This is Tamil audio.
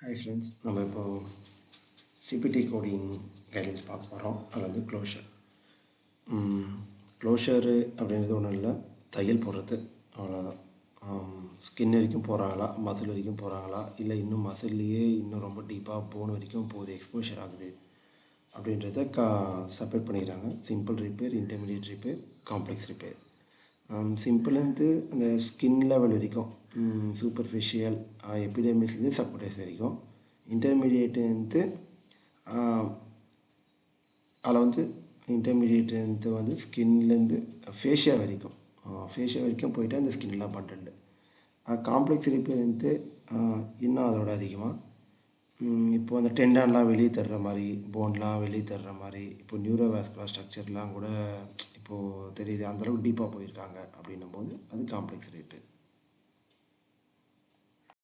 Hi friends, நம்ம இப்போ சிபிடி கோடிங் கைட்லைன்ஸ் பார்க்க போகிறோம். அல்லது க்ளோஷரு அப்படின்றது ஒன்றும் இல்லை, தையல் போடுறது அவ்வளோதான். ஸ்கின் வரைக்கும் போகிறாங்களா, மசில் வரைக்கும் போகிறாங்களா, இல்லை இன்னும் மசில்லையே இன்னும் ரொம்ப டீப்பாக போன் வரைக்கும் போகுது, எக்ஸ்போஷர் ஆகுது அப்படின்றத செப்பரேட் பண்ணிக்கிறாங்க. Simple repair, intermediate repair, complex repair. சிம்பிள்லேருந்து அந்த ஸ்கின் லெவல் வரைக்கும், சூப்பர்ஃபிஷியல், எபிடெமிஸ்லேருந்து சப்குடைஸ் வரைக்கும். இன்டர்மீடியேட்டு அதில் இன்டர்மீடியேட்டு ஸ்கின்லேருந்து ஃபேஷியா வரைக்கும் போயிட்டு அந்த ஸ்கின்லாம் பண்ணுறது. காம்ப்ளெக்ஸ் ரிப்பேர் இன்னும் அதோட அதிகமாக இப்போ அந்த டெண்டான்லாம் வெளியே தர்ற மாதிரி, போன்லாம் வெளியே தர்ற மாதிரி, இப்போ நியூரோவாஸ்குலர் ஸ்ட்ரக்சர்லாம் கூட இப்போது தெரியுது, அந்தளவுக்கு டீப்பாக போயிருக்காங்க அப்படின்னும் போது அது காம்ப்ளெக்ஸ் ரிப்பேர்.